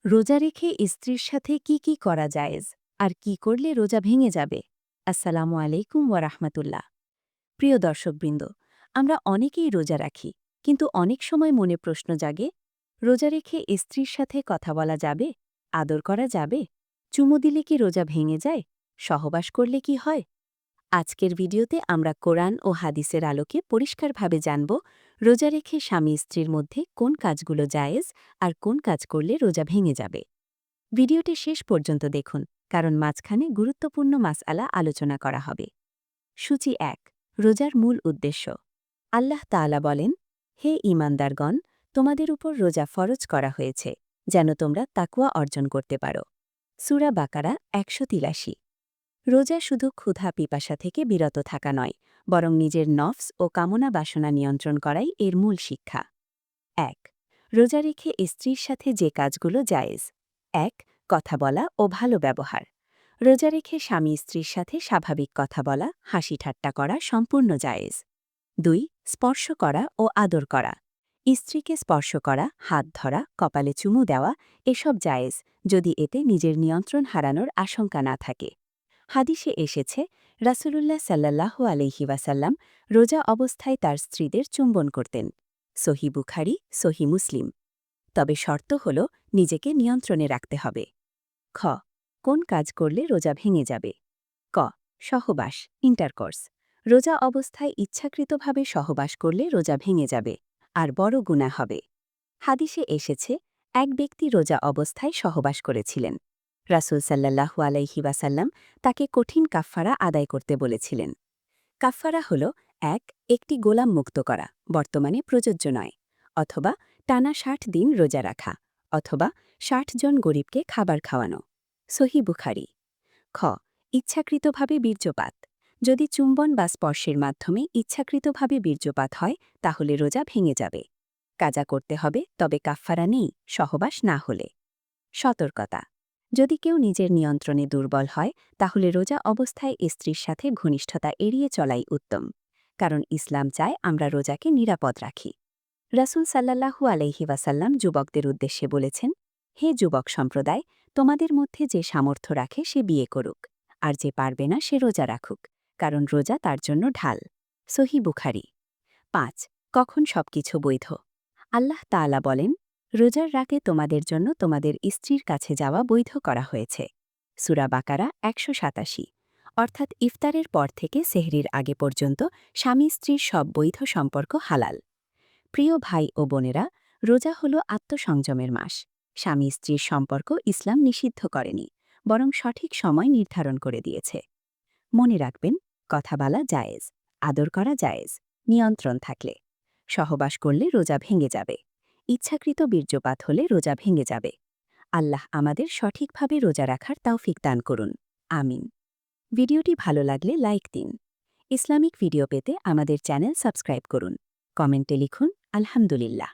রোজা রেখে স্ত্রীর সাথে কি করা জায়েজ আর কি করলে রোজা ভেঙে যাবে? আসসালামু আলাইকুম ওয়ারাহমাতুল্লাহ। প্রিয় দর্শকবৃন্দ, আমরা অনেকেই রোজা রাখি, কিন্তু অনেক সময় মনে প্রশ্ন জাগে, রোজা রেখে স্ত্রীর সাথে কথা বলা যাবে? আদর করা যাবে? চুমু দিলে কি রোজা ভেঙে যায়? সহবাস করলে কি হয়? আজকের ভিডিওতে আমরা কোরআন ও হাদিসের আলোকে পরিষ্কারভাবে জানব রোজা রেখে স্বামী স্ত্রীর মধ্যে কোন কাজগুলো জায়েজ আর কোন কাজ করলে রোজা ভেঙে যাবে। ভিডিওটি শেষ পর্যন্ত দেখুন, কারণ মাঝখানে গুরুত্বপূর্ণ মাসআলা আলোচনা করা হবে। সূচি ১, রোজার মূল উদ্দেশ্য। আল্লাহ তাআলা বলেন, হে ঈমানদারগণ, তোমাদের উপর রোজা ফরজ করা হয়েছে, যেন তোমরা তাকওয়া অর্জন করতে পারো। সূরা বাকারা ১৮৩। রোজা শুধু ক্ষুধা পিপাসা থেকে বিরত থাকা নয়, বরং নিজের নফস ও কামনা বাসনা নিয়ন্ত্রণ করাই এর মূল শিক্ষা। ১, রোজা রেখে স্ত্রীর সাথে যে কাজগুলো জায়েজ। ১, কথা বলা ও ভালো ব্যবহার। রোজা রেখে স্বামী স্ত্রীর সাথে স্বাভাবিক কথা বলা, হাসি ঠাট্টা করা সম্পূর্ণ জায়েজ। ২, স্পর্শ করা ও আদর করা। স্ত্রীকে স্পর্শ করা, হাত ধরা, কপালে চুমু দেওয়া এসব জায়েজ, যদি এতে নিজের নিয়ন্ত্রণ হারানোর আশঙ্কা না থাকে। হাদিসে এসেছে, রাসূলুল্লাহ সাল্লাল্লাহু আলাইহি ওয়াসাল্লাম রোজা অবস্থায় তার স্ত্রীদের চুম্বন করতেন। সহি বুখারী, সহি মুসলিম। তবে শর্ত হল নিজেকে নিয়ন্ত্রণে রাখতে হবে। খ, কোন কাজ করলে রোজা ভেঙে যাবে? ক, সহবাস, ইন্টারকোর্স। রোজা অবস্থায় ইচ্ছাকৃতভাবে সহবাস করলে রোজা ভেঙে যাবে, আর বড় গুনাহ হবে। হাদিসে এসেছে, এক ব্যক্তি রোজা অবস্থায় সহবাস করেছিলেন। রাসূল সাল্লাল্লাহু আলাইহি ওয়াসাল্লাম তাকে কঠিন কাফফারা আদায় করতে বলেছিলেন। কাফফারা হল ১, একটি গোলাম মুক্ত করা, বর্তমানে প্রযোজ্য নয়, অথবা টানা ৬০ দিন রোজা রাখা, অথবা ৬০ জন গরিবকে খাবার খাওয়ানো। সহি বুখারী। খ, ইচ্ছাকৃতভাবে বীর্যপাত। যদি চুম্বন বা স্পর্শের মাধ্যমে ইচ্ছাকৃতভাবে বীর্যপাত হয়, তাহলে রোজা ভেঙে যাবে। কাজা করতে হবে, তবে কাফফারা নেই, সহবাস না হলে। সতর্কতা: যদি কেউ নিজের নিয়ন্ত্রণে দুর্বল হয়, তাহলে রোজা অবস্থায় স্ত্রীর সাথে ঘনিষ্ঠতা এড়িয়ে চলাই উত্তম, কারণ ইসলাম চায় আমরা রোজাকে নিরাপদ রাখি। রাসূল সাল্লাল্লাহু আলাইহি ওয়াসাল্লাম যুবকদের উদ্দেশ্যে বলেছেন, হে যুবক সম্প্রদায়, তোমাদের মধ্যে যে সামর্থ্য রাখে সে বিয়ে করুক, আর যে পারবে না সে রোজা রাখুক, কারণ রোজা তার জন্য ঢাল। সহি বুখারী। ৫, কখন সবকিছু বৈধ? আল্লাহ তাআলা বলেন, রোজার রাতে তোমাদের জন্য তোমাদের স্ত্রীর কাছে যাওয়া বৈধ করা হয়েছে। সূরা বাকারা ১৮৭। অর্থাৎ ইফতারের পর থেকে সেহরির আগে পর্যন্ত স্বামী স্ত্রীর সব বৈধ সম্পর্ক হালাল। প্রিয় ভাই ও বোনেরা, রোজা হল আত্মসংযমের মাস। স্বামী স্ত্রীর সম্পর্ক ইসলাম নিষিদ্ধ করেনি, বরং সঠিক সময় নির্ধারণ করে দিয়েছে। মনে রাখবেন, কথা বলা জায়েজ, আদর করা জায়েজ, নিয়ন্ত্রণ থাকলে। সহবাস করলে রোজা ভেঙে যাবে। ইচ্ছাকৃত বীর্যপাত হলে রোজা ভেঙে যাবে। আল্লাহ আমাদের সঠিকভাবে রোজা রাখার তৌফিক দান করুন। আমিন। ভিডিওটি ভালো লাগলে লাইক দিন। ইসলামিক ভিডিও পেতে আমাদের চ্যানেল সাবস্ক্রাইব করুন। কমেন্টে লিখুন আলহামদুলিল্লাহ।